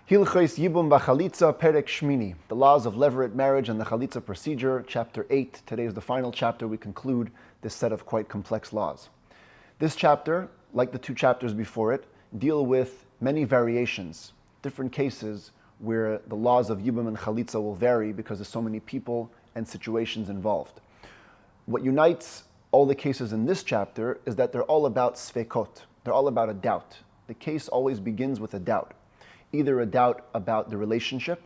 Hilchos Yibum Vachalitzah Perek Shmini, the laws of levirate marriage and the Chalitza procedure, chapter 8. Today is the final chapter. We conclude this set of quite complex laws. This chapter, like the two chapters before it, deal with many variations, different cases where the laws of Yibum and Chalitza will vary because there's so many people and situations involved. What unites all the cases in this chapter is that they're all about svekot. They're all about a doubt. The case always begins with a doubt. Either a doubt about the relationship,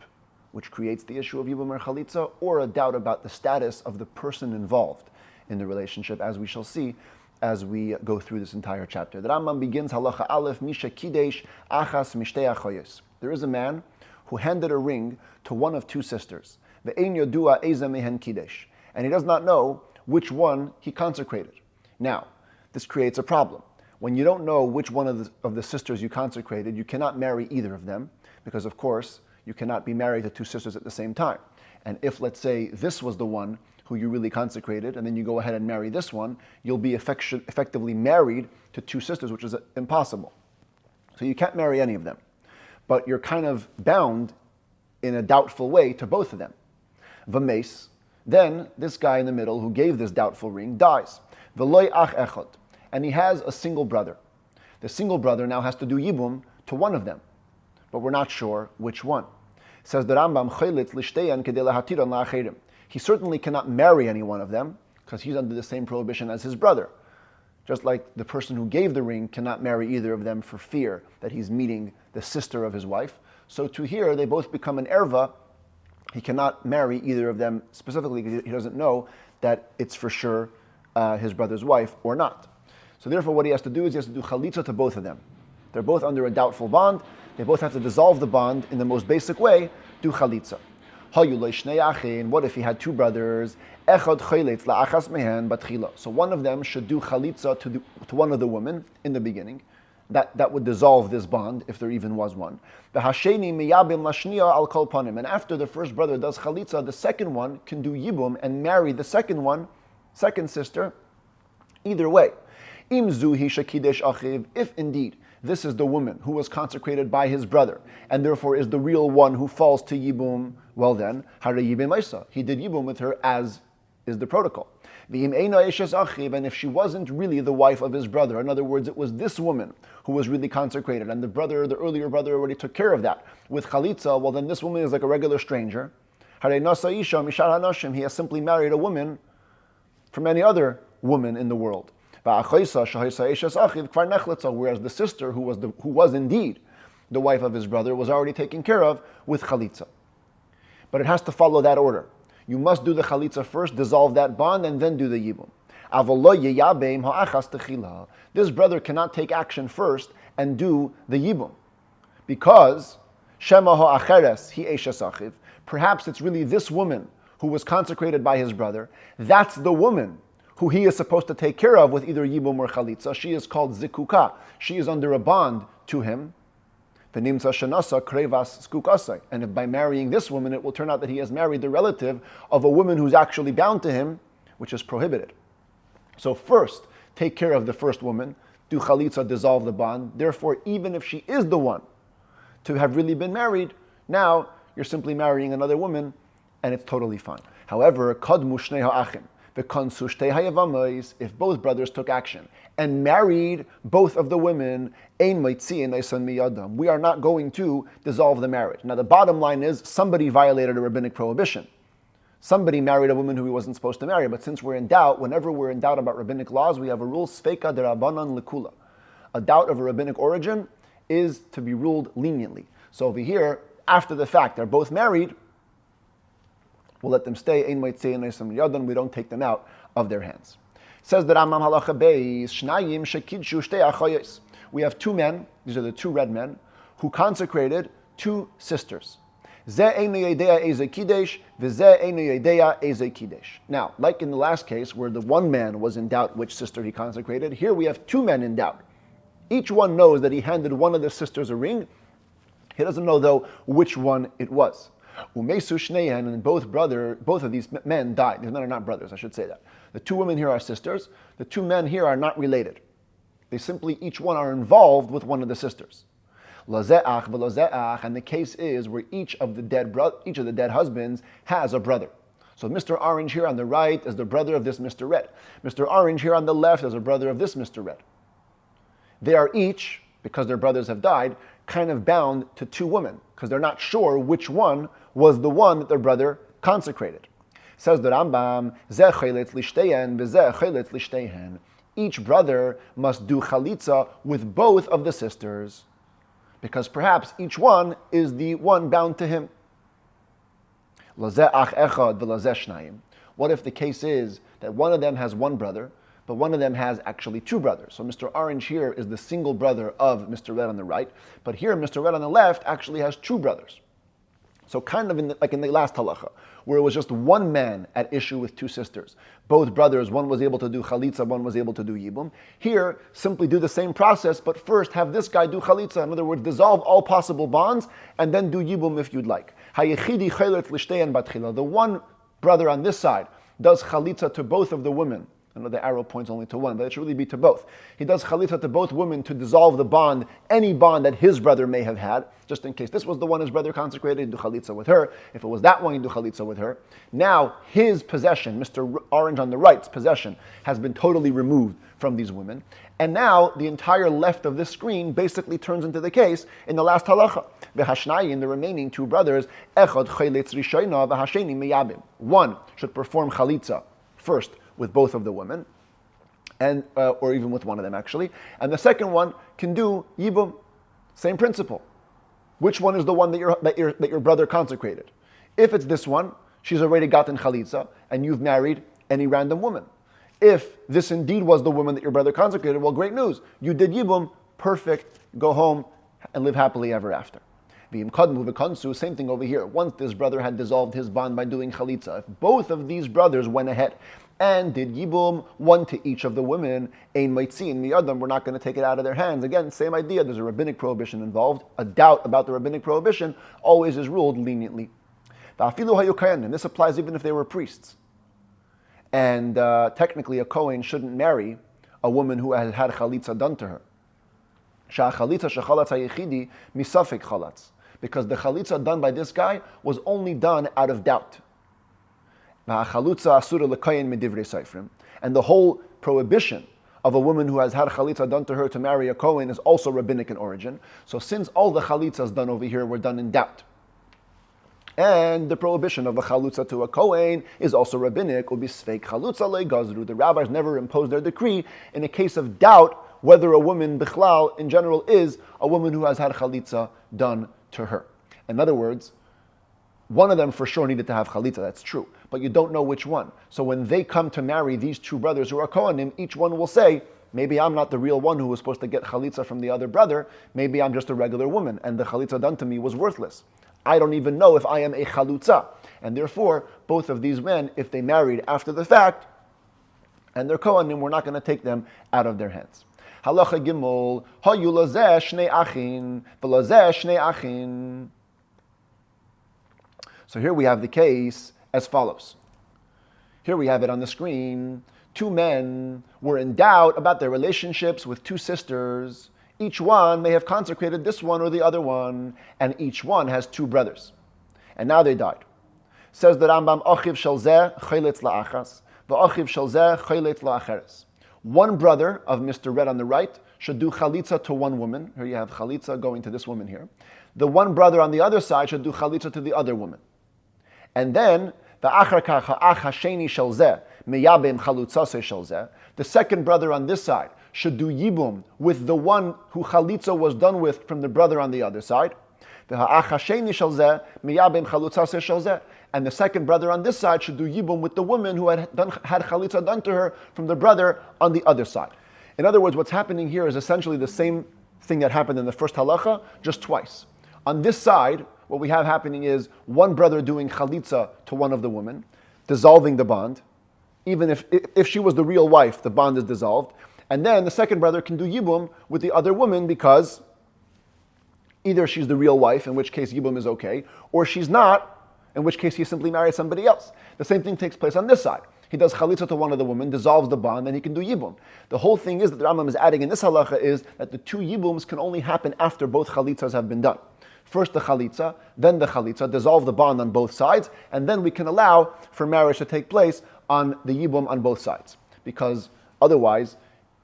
which creates the issue of Yibum or Chalitza, or a doubt about the status of the person involved in the relationship, as we shall see as we go through this entire chapter. The Rambam begins, Halacha Aleph, Misha Kidesh, Achas Mishtei Achoyos. There is a man who handed a ring to one of two sisters. Ve'ein yodua eza mehen kidesh. And he does not know which one he consecrated. Now, this creates a problem. When you don't know which one of the sisters you consecrated, you cannot marry either of them, because of course, you cannot be married to two sisters at the same time. And if, let's say, this was the one who you really consecrated, and then you go ahead and marry this one, you'll be effectively married to two sisters, which is impossible. So you can't marry any of them. But you're kind of bound in a doubtful way to both of them. V'meis, then this guy in the middle who gave this doubtful ring dies. V'loi ach echad. And he has a single brother. The single brother now has to do Yibum to one of them, but we're not sure which one. Says the Rambam, he certainly cannot marry any one of them, because he's under the same prohibition as his brother. Just like the person who gave the ring cannot marry either of them for fear that he's meeting the sister of his wife. So to here, they both become an erva. He cannot marry either of them specifically because he doesn't know that it's for sure his brother's wife or not. So therefore what he has to do is he has to do chalitza to both of them. They're both under a doubtful bond. They both have to dissolve the bond in the most basic way, do chalitza. What if he had two brothers? So one of them should do chalitza to one of the women in the beginning. That would dissolve this bond, if there even was one. And after the first brother does chalitza, the second one can do yibum and marry the second sister, either way. If indeed this is the woman who was consecrated by his brother, and therefore is the real one who falls to Yibum, well then, he did Yibum with her as is the protocol. And if she wasn't really the wife of his brother, in other words, it was this woman who was really consecrated, and the earlier brother already took care of that with chalitza, well then this woman is like a regular stranger. He has simply married a woman from any other woman in the world. Whereas the sister, who was indeed the wife of his brother, was already taken care of with chalitza. But it has to follow that order. You must do the chalitza first, dissolve that bond, and then do the yibum. This brother cannot take action first and do the yibum, because perhaps it's really this woman who was consecrated by his brother. That's the woman who he is supposed to take care of with either Yibum or Chalitza. She is called Zikuka. She is under a bond to him. And if by marrying this woman, it will turn out that he has married the relative of a woman who's actually bound to him, which is prohibited. So first, take care of the first woman, do Chalitza, dissolve the bond. Therefore, even if she is the one to have really been married, now you're simply marrying another woman, and it's totally fine. However, Kadmu Shnei Ha'achim, if both brothers took action and married both of the women, we are not going to dissolve the marriage. Now the bottom line is somebody violated a rabbinic prohibition. Somebody married a woman who he wasn't supposed to marry. But since we're in doubt, whenever we're in doubt about rabbinic laws, we have a rule, Sfeika derabanan lekula. A doubt of a rabbinic origin is to be ruled leniently. So over here, after the fact, they're both married, we'll let them stay. We don't take them out of their hands. Says the Rambam halacha beis, shnayim shekidshu shtei achoyos. We have two men, these are the two red men, who consecrated two sisters. Now, like in the last case where the one man was in doubt which sister he consecrated, here we have two men in doubt. Each one knows that he handed one of the sisters a ring. He doesn't know though which one it was. And both of these men died. These men are not brothers, I should say that. The two women here are sisters. The two men here are not related. They simply, each one are involved with one of the sisters. Laze'ach v'laze'ach, and the case is where each of the dead husbands has a brother. So Mr. Orange here on the right is the brother of this Mr. Red. Mr. Orange here on the left is a brother of this Mr. Red. They are each, because their brothers have died, kind of bound to two women, because they're not sure which one was the one that their brother consecrated. Says the Rambam, Zeh chayletz lishteyen v'zeh chayletz lishtehen. Each brother must do chalitza with both of the sisters, because perhaps each one is the one bound to him. Lazeh ach echad v'lazeh shnayim. What if the case is that one of them has one brother, but one of them has actually two brothers? So Mr. Orange here is the single brother of Mr. Red on the right, but here Mr. Red on the left actually has two brothers. So kind of like in the last halacha, where it was just one man at issue with two sisters. Both brothers, one was able to do chalitza, one was able to do yibum. Here, simply do the same process, but first have this guy do chalitza. In other words, dissolve all possible bonds, and then do yibum if you'd like. Hayechidi chaylet lishteyan batchila. The one brother on this side does chalitza to both of the women. I know the arrow points only to one, but it should really be to both. He does chalitza to both women to dissolve the bond, any bond that his brother may have had, just in case this was the one his brother consecrated, he'd do chalitza with her. If it was that one, he'd do chalitza with her. Now, his possession, Mr. Orange on the right's possession, has been totally removed from these women. And now, the entire left of this screen basically turns into the case in the last halacha. V'hashnayin, the remaining two brothers, echad chayletz rishayna v'hasheni meyabim. One should perform chalitza first with both of the women, and or even with one of them actually, and the second one can do yibum. Same principle. Which one is the one that your brother consecrated? If it's this one, she's already gotten chalitza, and you've married any random woman. If this indeed was the woman that your brother consecrated, well, great news. You did yibum, perfect. Go home and live happily ever after. Same thing over here. Once this brother had dissolved his bond by doing chalitza, if both of these brothers went ahead and did yibum, one to each of the women, ein maitzin miyadam, we're not going to take it out of their hands. Again, same idea, there's a rabbinic prohibition involved. A doubt about the rabbinic prohibition always is ruled leniently. And this applies even if they were priests. And technically a Kohen shouldn't marry a woman who has had chalitza done to her. Because the chalitza done by this guy was only done out of doubt. And the whole prohibition of a woman who has had chalitza done to her to marry a Kohen is also rabbinic in origin. So since all the chalitzas done over here were done in doubt, and the prohibition of a chalutza to a Kohen is also rabbinic, will be sfeik chalutza le gazru. The rabbis never imposed their decree in a case of doubt whether a woman bichlal in general is a woman who has had chalitza done to her. In other words, one of them for sure needed to have chalitza, that's true, but you don't know which one. So when they come to marry these two brothers who are Kohanim, each one will say, maybe I'm not the real one who was supposed to get chalitza from the other brother, maybe I'm just a regular woman, and the chalitza done to me was worthless. I don't even know if I am a chalutza. And therefore, both of these men, if they married after the fact, and they're Kohanim, we're not going to take them out of their hands. Halacha Gimel, hayu lazeh shnei achin, v'lazeh shnei achin. So here we have the case as follows. Here we have it on the screen. Two men were in doubt about their relationships with two sisters. Each one may have consecrated this one or the other one, and each one has two brothers. And now they died. Says the Rambam, Achiv shel zeh chayletz la'achas, v'achiv shel zeh chayletz la'acheres. One brother of Mr. Red on the right should do chalitza to one woman. Here you have chalitza going to this woman here. The one brother on the other side should do chalitza to the other woman. And then, the second brother on this side should do yibum with the one who chalitza was done with from the brother on the other side. And the second brother on this side should do yibum with the woman who had chalitza done to her from the brother on the other side. In other words, what's happening here is essentially the same thing that happened in the first halacha, just twice. On this side, what we have happening is one brother doing chalitza to one of the women, dissolving the bond. Even if she was the real wife, the bond is dissolved. And then the second brother can do yibum with the other woman because either she's the real wife, in which case yibum is okay, or she's not, in which case he simply married somebody else. The same thing takes place on this side. he does chalitza to one of the women, dissolves the bond, then he can do yibum. The whole thing is that the Rambam is adding in this halacha is that the two yibums can only happen after both chalitzas have been done. First the chalitza, then the chalitza, dissolve the bond on both sides, and then we can allow for marriage to take place on the yibum on both sides. Because otherwise,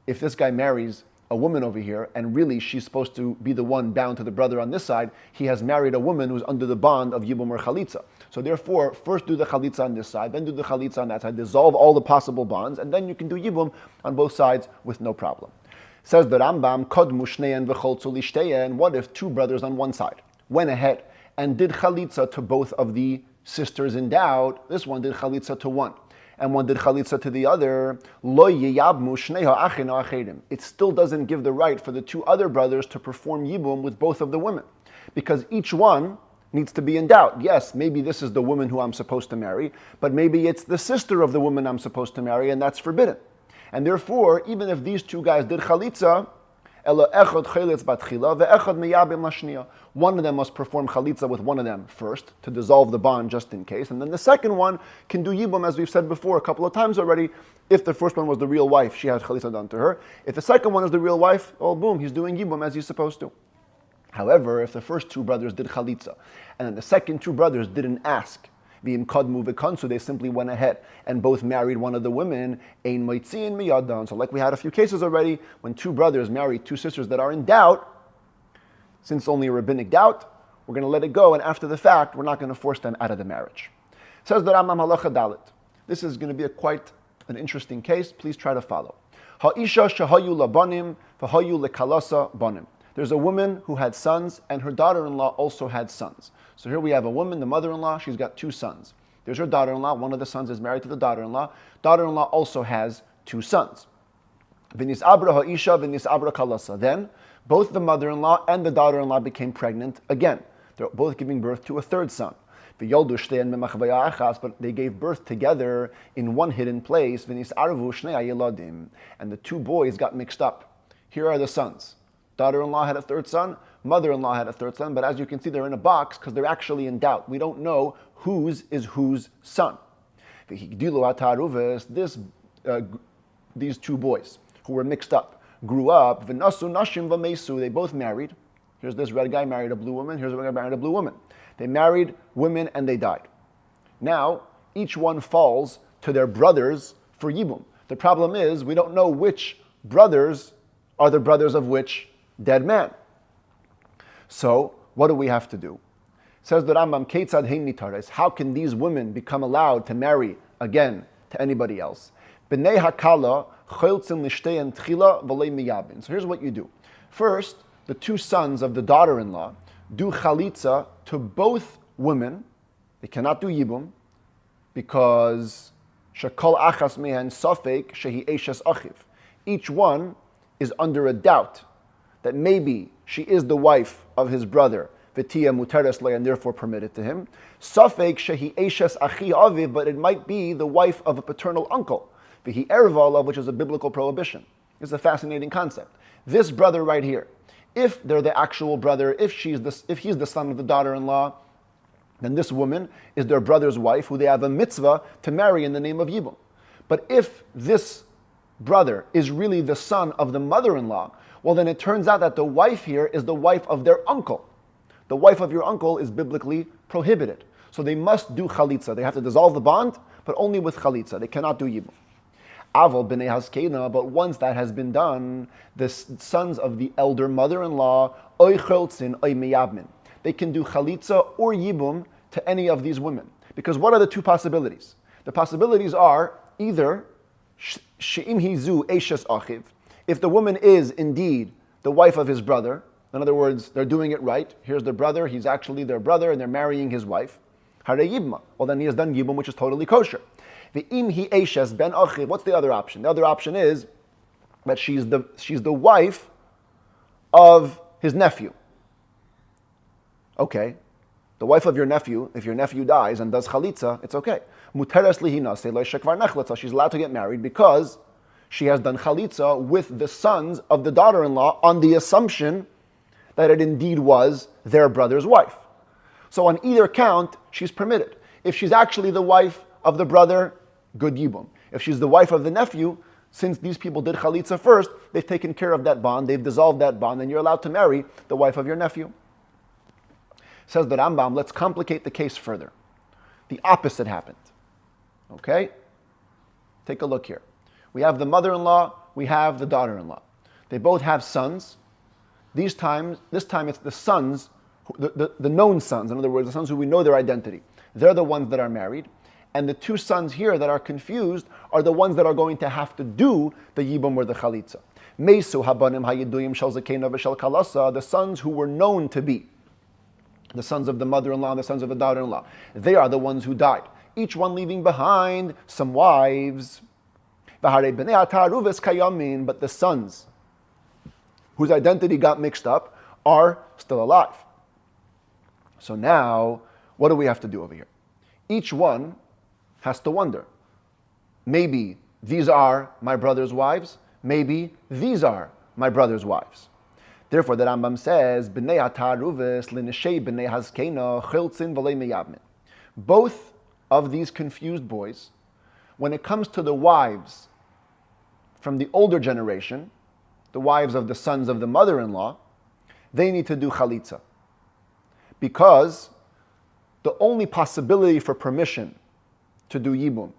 if this guy marries a woman over here, and really she's supposed to be the one bound to the brother on this side, he has married a woman who's under the bond of Yibum or Chalitza. So therefore, first do the Chalitza on this side, then do the Chalitza on that side, dissolve all the possible bonds, and then you can do Yibum on both sides with no problem. Says the Rambam, Kodmu shneyen v'choltzu lishteyen, what if two brothers on one side went ahead and did Chalitza to both of the sisters in doubt? This one did Chalitza to one, and one did chalitza to the other, lo yiyabmu shneha achinu achedim. It still doesn't give the right for the two other brothers to perform yibum with both of the women, because each one needs to be in doubt. Yes, maybe this is the woman who I'm supposed to marry, but maybe it's the sister of the woman I'm supposed to marry, and that's forbidden. And therefore, even if these two guys did chalitza, one of them must perform chalitza with one of them first to dissolve the bond just in case, and then the second one can do yibum, as we've said before a couple of times already. If the first one was the real wife, she had chalitza done to her. If the second one is the real wife, oh boom, he's doing yibum as he's supposed to. However, if the first two brothers did chalitza, and then the second two brothers didn't ask, so they simply went ahead and both married one of the women. So like we had a few cases already, when two brothers marry two sisters that are in doubt, since only a rabbinic doubt, we're going to let it go, and after the fact, we're not going to force them out of the marriage. Says the Rambam halacha dalit. This is going to be quite an interesting case. Please try to follow. Ha'isha shahayu labanim v'hayu lekalasa banim. There's a woman who had sons, and her daughter-in-law also had sons. So here we have a woman, the mother-in-law, she's got two sons. There's her daughter-in-law, one of the sons is married to the daughter-in-law. Daughter-in-law also has two sons. V'nis abra ha'isha, v'nis abra kalasa. Then, both the mother-in-law and the daughter-in-law became pregnant again. They're both giving birth to a third son. But they gave birth together in one hidden place. And the two boys got mixed up. Here are the sons. Daughter-in-law had a third son, mother-in-law had a third son, but as you can see, they're in a box because they're actually in doubt. We don't know whose is whose son. These two boys who were mixed up grew up. They both married. Here's this red guy married a blue woman. Here's a red guy married a blue woman. They married women and they died. Now, each one falls to their brothers for Yibum. The problem is we don't know which brothers are the brothers of which dead man. So, what do we have to do? Says the Rambam, Keitzad hein nitares. How can these women become allowed to marry again to anybody else? B'nei hakala choltzin lishtein tchila v'lei miyabin. So here's what you do. First, the two sons of the daughter-in-law do chalitza to both women. They cannot do yibum because shekol achas mehen safek shehi eshes achiv. Each one is under a doubt that maybe she is the wife of his brother, v'tia muteres le, and therefore permitted to him. Safek shehi eshes achi aviv, but it might be the wife of a paternal uncle, v'hi erva, which is a biblical prohibition. It's a fascinating concept. This brother right here, if they're the actual brother, if he's the son of the daughter-in-law, then this woman is their brother's wife, who they have a mitzvah to marry in the name of Yibum. But if this brother is really the son of the mother-in-law, well, then it turns out that the wife here is the wife of their uncle. The wife of your uncle is biblically prohibited. So they must do chalitza. They have to dissolve the bond, but only with chalitza. They cannot do yibum. Aval b'nei haskena, but once that has been done, the sons of the elder mother-in-law, oy choltzin, oy meyabmin, they can do chalitza or yibum to any of these women. Because what are the two possibilities? The possibilities are either she'im hizu eshes achiv, if the woman is indeed the wife of his brother, in other words, they're doing it right. Here's their brother, he's actually their brother, and they're marrying his wife. Hare yibma. Well, then he has done yibum, which is totally kosher. Ve'im hi eshes ben achiv. What's the other option? The other option is that she's the wife of his nephew. Okay, the wife of your nephew, if your nephew dies and does chalitza, it's okay. Muteres lihinase lo shekvar nechlatza. She's allowed to get married because she has done chalitza with the sons of the daughter-in-law on the assumption that it indeed was their brother's wife. So on either count, she's permitted. If she's actually the wife of the brother, good Yibum. If she's the wife of the nephew, since these people did Chalitza first, they've taken care of that bond, they've dissolved that bond, and you're allowed to marry the wife of your nephew. Says the Rambam, let's complicate the case further. The opposite happened. Okay? Take a look here. We have the mother-in-law, we have the daughter-in-law. They both have sons. This time it's the sons, the known sons, in other words, the sons who we know their identity. They're the ones that are married. And the two sons here that are confused are the ones that are going to have to do the Yibum or the Chalitza. Mesu habanim hayiduyim shel zakena v'shel kalasa, the sons who were known to be the sons of the mother-in-law and the sons of the daughter-in-law. They are the ones who died, each one leaving behind some wives. But the sons whose identity got mixed up are still alive. So now, what do we have to do over here? Each one has to wonder, maybe these are my brother's wives, maybe these are my brother's wives. Therefore, the Rambam says, both of these confused boys, when it comes to the wives from the older generation, the wives of the sons of the mother-in-law, they need to do Chalitza. Because the only possibility for permission to do Yibum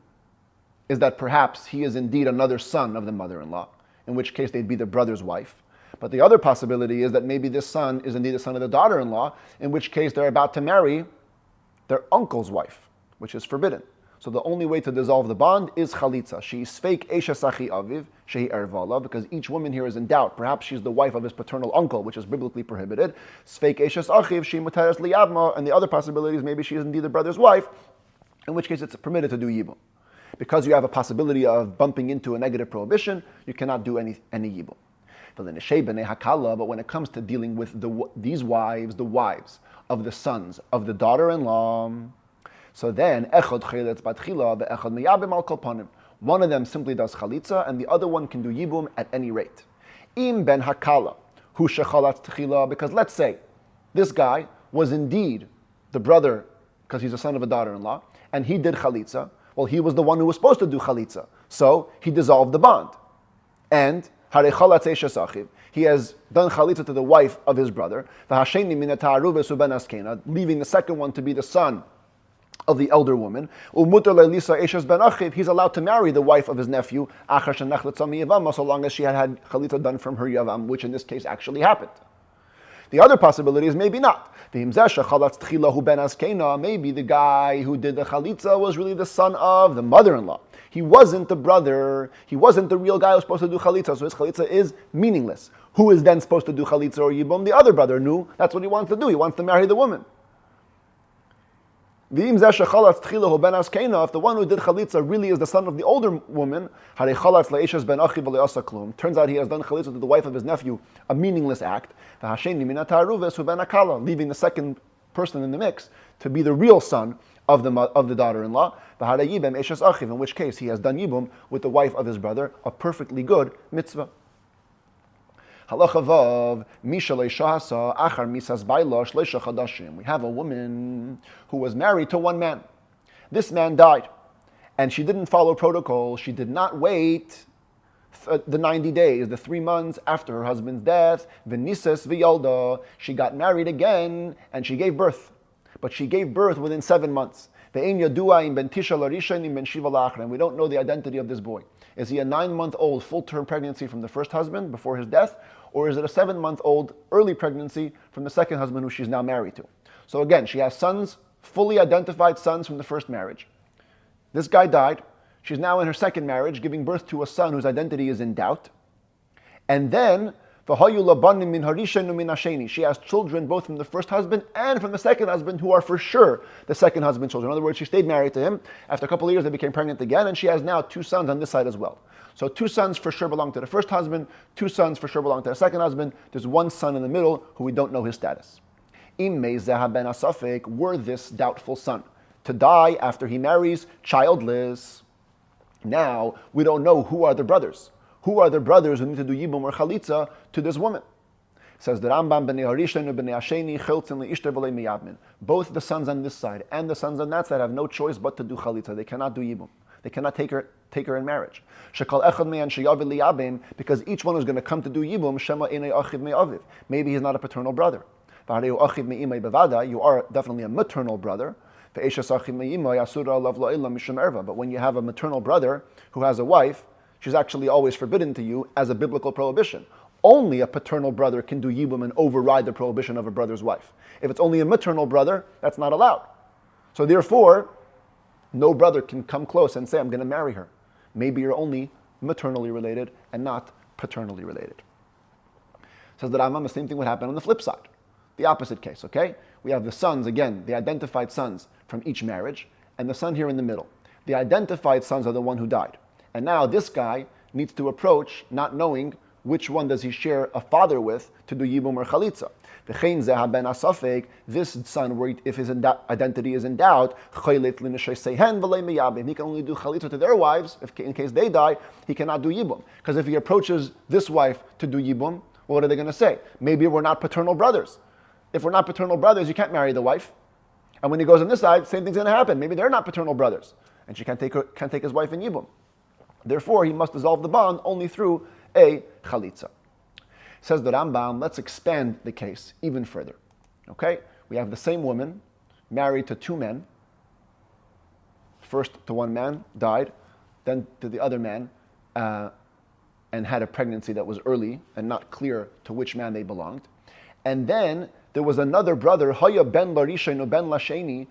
is that perhaps he is indeed another son of the mother-in-law, in which case they'd be the brother's wife. But the other possibility is that maybe this son is indeed the son of the daughter-in-law, in which case they're about to marry their uncle's wife, which is forbidden. So the only way to dissolve the bond is Chalitza. She is fake Esha Sachi Aviv, Shehi Ervala, because each woman here is in doubt. Perhaps she's the wife of his paternal uncle, which is biblically prohibited. Fake Esha Sachiv, She Mutaras Liyabma, and the other possibility is maybe she is indeed the brother's wife, in which case it's permitted to do Yibum. Because you have a possibility of bumping into a negative prohibition, you cannot do any Yibum. But when it comes to dealing with these wives, the wives of the sons of the daughter-in-law, so then one of them simply does Chalitza, and the other one can do Yibum at any rate. Im ben hakala hu shechalatz tchila, because let's say this guy was indeed the brother, because he's a son of a daughter-in-law, and he did Chalitza. Well, he was the one who was supposed to do Chalitza, so he dissolved the bond. And he has done Chalitza to the wife of his brother, leaving the second one to be the son of the elder woman. He's allowed to marry the wife of his nephew, so long as she had Chalitza done from her Yavam, which in this case actually happened. The other possibility is maybe not. Maybe the guy who did the Chalitza was really the son of the mother-in-law. He wasn't the brother. He wasn't the real guy who was supposed to do Chalitza. So his Chalitza is meaningless. Who is then supposed to do Chalitza or Yibum? The other brother knew. That's what he wants to do. He wants to marry the woman. If the one who did Chalitza really is the son of the older woman, turns out he has done Chalitza to the wife of his nephew, a meaningless act, leaving the second person in the mix to be the real son of the daughter-in-law, in which case he has done Yibum with the wife of his brother, a perfectly good mitzvah. Halacha vav, we have a woman who was married to one man. This man died, and she didn't follow protocol. She did not wait the 90 days, the 3 months after her husband's death. V'nises v'yalda, she got married again, and she gave birth. But she gave birth within 7 months. And we don't know the identity of this boy. Is he a 9-month-old full-term pregnancy from the first husband before his death, or is it a 7-month-old early pregnancy from the second husband who she's now married to? So again, she has sons, fully identified sons from the first marriage. This guy died. She's now in her second marriage, giving birth to a son whose identity is in doubt. And then, she has children both from the first husband and from the second husband who are for sure the second husband's children. In other words, she stayed married to him. After a couple of years, they became pregnant again, and she has now 2 sons on this side as well. So 2 sons for sure belong to the first husband, 2 sons for sure belong to the second husband. There's 1 son in the middle who we don't know his status. Were this doubtful son to die after he marries childless, now we don't know who are the brothers. Who are the brothers who need to do Yibum or Chalitza to this woman? Says the Rambam, both the sons on this side and the sons on that side have no choice but to do Chalitza. They cannot do Yibum. They cannot take her in marriage. Because each one who's going to come to do Yibum, maybe he's not a paternal brother. You are definitely a maternal brother. But when you have a maternal brother who has a wife, she's actually always forbidden to you as a biblical prohibition. Only a paternal brother can do Yibum and override the prohibition of a brother's wife. If it's only a maternal brother, that's not allowed. So therefore, no brother can come close and say, I'm going to marry her. Maybe you're only maternally related and not paternally related. Says the Rambam, the same thing would happen on the flip side. The opposite case, okay? We have the sons, again, the identified sons from each marriage, and the son here in the middle. The identified sons are the one who died. And now this guy needs to approach, not knowing which one does he share a father with, to do Yibum or Chalitza. This son, if his identity is in doubt, he can only do Chalitza to their wives. In case they die, he cannot do Yibum. Because if he approaches this wife to do Yibum, what are they going to say? Maybe we're not paternal brothers. If we're not paternal brothers, you can't marry the wife. And when he goes on this side, same thing's going to happen. Maybe they're not paternal brothers, and she can't take his wife in Yibum. Therefore, he must dissolve the bond only through a Chalitza. Says the Rambam, let's expand the case even further. Okay? We have the same woman married to two men. First to one man, died, then to the other man, and had a pregnancy that was early and not clear to which man they belonged. And then there was another brother, Haya ben Larishainu ben Lasheni.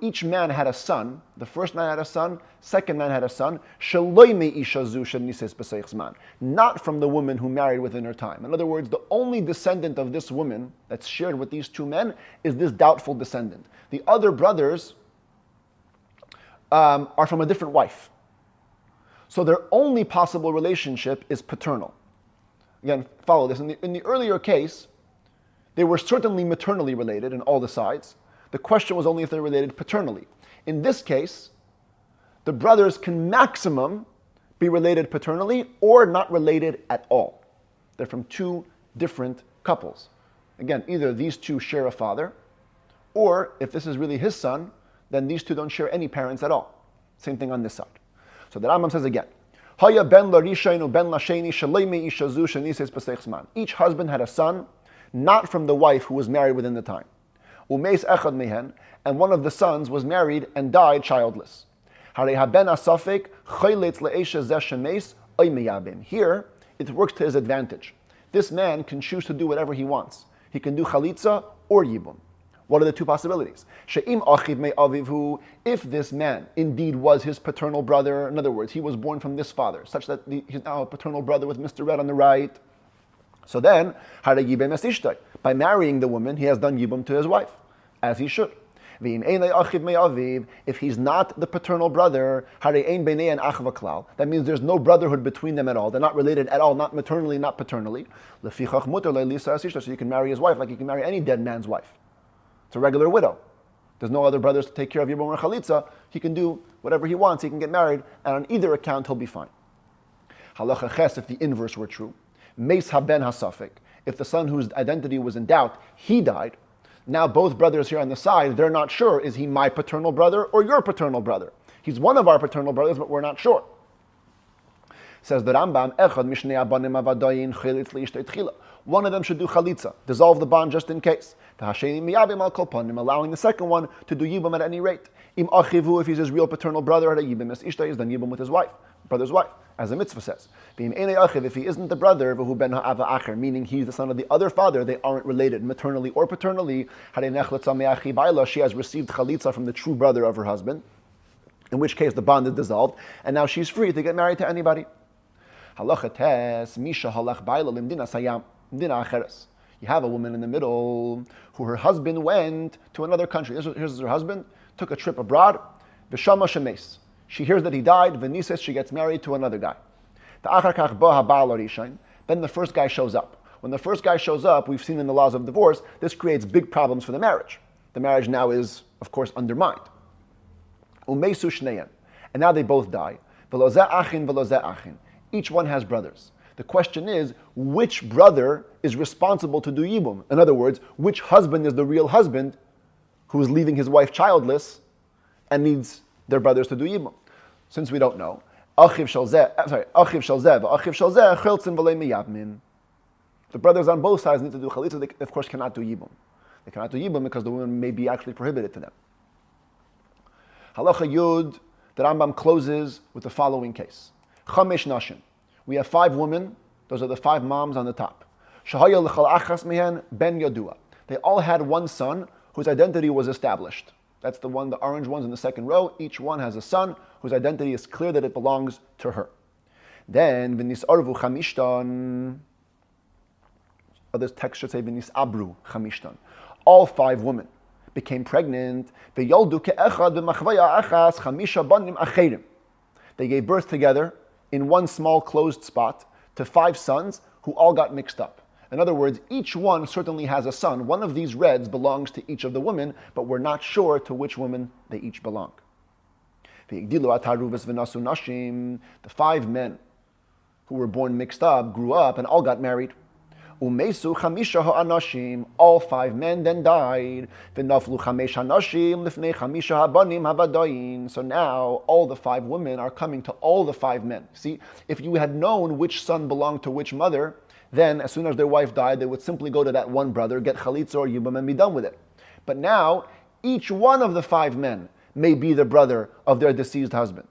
Each man had a son. The first man had a son, second man had a son. Not from the woman who married within her time. In other words, the only descendant of this woman that's shared with these two men is this doubtful descendant. The other brothers are from a different wife. So their only possible relationship is paternal. Again, follow this. In the earlier case, they were certainly maternally related in all the sides. The question was only if they're related paternally. In this case, the brothers can maximum be related paternally or not related at all. They're from two different couples. Again, either these two share a father, or if this is really his son, then these two don't share any parents at all. Same thing on this side. So the Rambam says again, Haya ben Larishainu ben Lasheni shalei ishazu shenises pesech zman. Each husband had a son, not from the wife who was married within the time. Umeis echad mehen, and one of the sons was married and died childless. Harei haben asafek chayletz le'esha zeh shemeis oy meyabim. Here, it works to his advantage. This man can choose to do whatever he wants. He can do chalitza or yibum. What are the two possibilities? She'im achiv me'avivu, if this man indeed was his paternal brother, in other words, he was born from this father, such that he's now a paternal brother with Mr. Red on the right. So then, by marrying the woman, he has done yibum to his wife, as he should. If he's not the paternal brother, that means there's no brotherhood between them at all. They're not related at all, not maternally, not paternally. So you can marry his wife like you can marry any dead man's wife. It's a regular widow. There's no other brothers to take care of Yibum or Chalitza. He can do whatever he wants. He can get married, and on either account, he'll be fine. Halacha ches, if the inverse were true. Meis haben hasafik. If the son whose identity was in doubt, he died. Now both brothers here on the side, they're not sure, is he my paternal brother or your paternal brother? He's one of our paternal brothers, but we're not sure. Says the Rambam, Echad mishnei abanim avadayin chalitz leishtei tchila. One of them should do chalitza, dissolve the bond just in case. Allowing the second one to do yibum at any rate. Im achivu, if he's his real paternal brother, yibum es ishtai, is then yibum with his wife, brother's wife, as the mitzvah says. If he isn't the brother, meaning he's the son of the other father, they aren't related maternally or paternally. She has received chalitza from the true brother of her husband, in which case the bond is dissolved, and now she's free to get married to anybody. You have a woman in the middle who her husband went to another country. Here's her husband, took a trip abroad. V'shama shemes. She hears that he died. V'nises, she gets married to another guy. Then the first guy shows up. When the first guy shows up, we've seen in the laws of divorce, this creates big problems for the marriage. The marriage now is, of course, undermined. Umeisu shneyan. And now they both die. V'lozeh achin, v'lozeh achin. Each one has brothers. The question is, which brother is responsible to do yibum? In other words, which husband is the real husband who is leaving his wife childless and needs their brothers to do yibum? since we don't know, Achiv shel zeh, Achiv shel zeh, Achiv shel zeh, chiltzin v'lei miyabmin. The brothers on both sides need to do chalitza. They, of course, cannot do Yibum. They cannot do Yibum because the woman may be actually prohibited to them. Halacha Yud, the Rambam closes with the following case. Chamesh nashim. We have 5 women. Those are the 5 moms on the top. Shahaya l'chal achas mehen ben yodua. They all had one son whose identity was established. That's the orange ones in the second row. Each one has a son whose identity is clear that it belongs to her. Then, v'nis arvu chamishtan. Other text should say v'nis abru chamishtan. All 5 women became pregnant. They gave birth together in one small closed spot to 5 sons who all got mixed up. In other words, each one certainly has a son. One of these reds belongs to each of the women, but we're not sure to which women they each belong. The 5 men who were born mixed up grew up and all got married. All 5 men then died. So now all the 5 women are coming to all the 5 men. See, if you had known which son belonged to which mother, then as soon as their wife died, they would simply go to that one brother, get chalitza or yibum, and be done with it. But now, each one of the 5 men may be the brother of their deceased husband.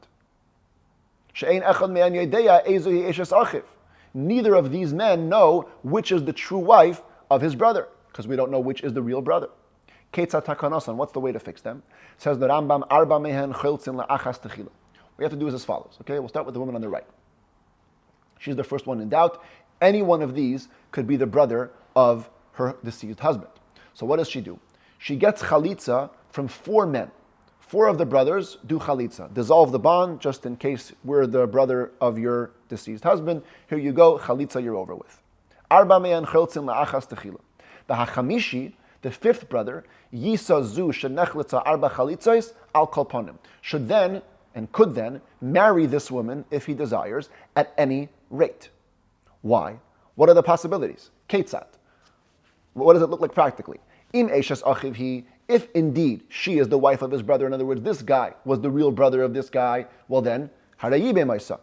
Neither of these men know which is the true wife of his brother, because we don't know which is the real brother. Ketzat takanosan, what's the way to fix them? It says the Rambam, arba mehen chiltzin la'achas techila. What you have to do is as follows. Okay, we'll start with the woman on the right. She's the first one in doubt. Any one of these could be the brother of her deceased husband. So what does she do? She gets chalitza from 4 men. 4 of the brothers do chalitza. Dissolve the bond, just in case we're the brother of your deceased husband. Here you go, chalitza, you're over with. Arba me'an cheltzin la'achas techila. The hachamishi, the 5th brother, yisa zu shenechlitza arba chalitzos al kolponim, should then, and could then, marry this woman, if he desires, at any rate. Why? What are the possibilities? Ketzat. What does it look like practically? Im eishes achiv hi, if indeed she is the wife of his brother, in other words, this guy was the real brother of this guy, well then, hara yibem maisa.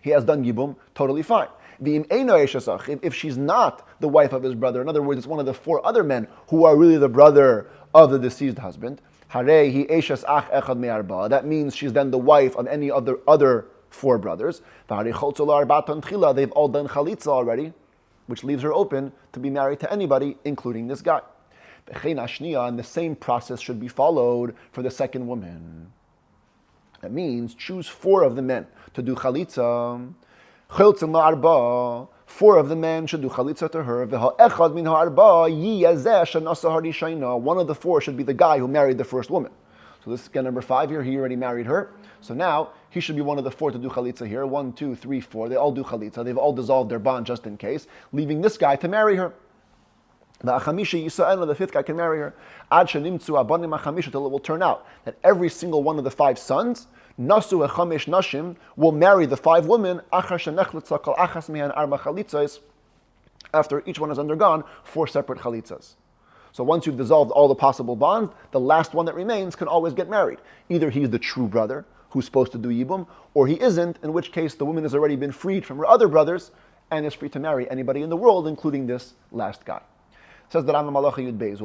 He has done yibum, totally fine. V'im eino eishes achiv, if she's not the wife of his brother, in other words, it's one of the 4 other men who are really the brother of the deceased husband, hare hi eishes ach echad me'arba. That means she's then the wife of any of the other 4 brothers. They've all done chalitza already, which leaves her open to be married to anybody, including this guy. And the same process should be followed for the second woman. That means choose 4 of the men to do chalitza. 4 of the men should do chalitza to her. One of the 4 should be the guy who married the first woman. So this is guy number 5 here. He already married her. So now he should be one of the 4 to do chalitza here. 1, 2, 3, 4. They all do chalitza. They've all dissolved their bond just in case, leaving this guy to marry her. The 5th guy can marry her. Until it will turn out that every single one of the 5 sons, nasu echamesh nashim, will marry the 5 women after each one has undergone 4 separate chalitzas. So once you've dissolved all the possible bonds, the last one that remains can always get married. Either he's the true brother who's supposed to do Yibum, or he isn't, in which case the woman has already been freed from her other brothers and is free to marry anybody in the world, including this last guy. Says the Rambam Malacha Yud Beis,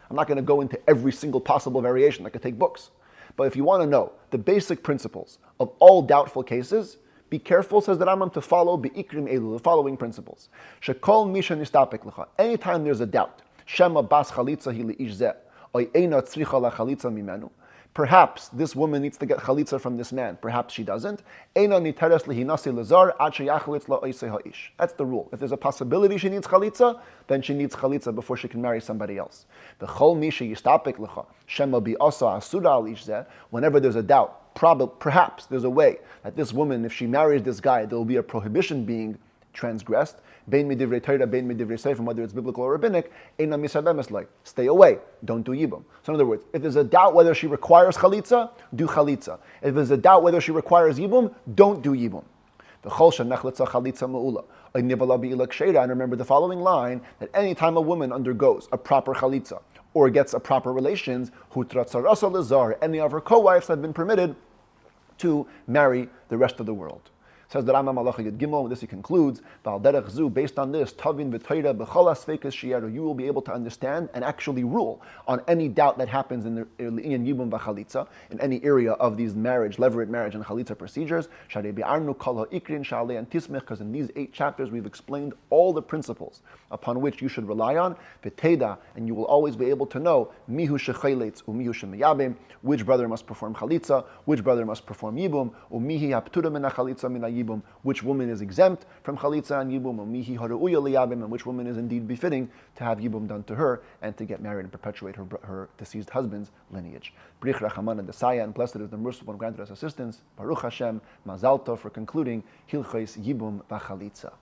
I'm not going to go into every single possible variation. I could take books. But if you want to know the basic principles of all doubtful cases, be careful, says the Rambam, to follow be'ikrim elu, the following principles. Shekol misha nistapek lecha. Anytime there's a doubt, shema bas chalitza hi leish zeh, oy eina tzricha la chalitza mimenu. Perhaps this woman needs to get chalitza from this man. Perhaps she doesn't. Eina niteres lehinasi lazar ad sheyachalitz la oisei ha'ish. That's the rule. If there's a possibility she needs chalitza, then she needs chalitza before she can marry somebody else. V'chol misha yistapek lecha shema bi'asa asura al ish zeh. Whenever there's a doubt, perhaps there's a way that this woman, if she marries this guy, there will be a prohibition being transgressed. Bein midivrei Torah, bein midivrei seifim, whether it's biblical or rabbinic, eina misabemes like, stay away, don't do yibum. So in other words, if there's a doubt whether she requires chalitza, do chalitza. If there's a doubt whether she requires yibum, don't do yibum. And remember the following line, that any time a woman undergoes a proper chalitza, or gets a proper relations, any of her co-wives have been permitted to marry the rest of the world. Says the Rambam Halacha Yud Gimel, with this he concludes, based on this, you will be able to understand and actually rule on any doubt that happens in Yibum Vachalitzah, in any area of these marriage, levirate marriage and Chalitza procedures, because in these 8 chapters we've explained all the principles upon which you should rely on, and you will always be able to know which brother must perform Chalitza, which brother must perform Yibum, which woman is exempt from Chalitza and Yibum, and which woman is indeed befitting to have Yibum done to her and to get married and perpetuate her deceased husband's lineage. Brich Rachaman and Desaya, and blessed is the merciful one, granted us assistance. Baruch Hashem, Mazal Tov, for concluding Hilchos Yibum Vachalitzah.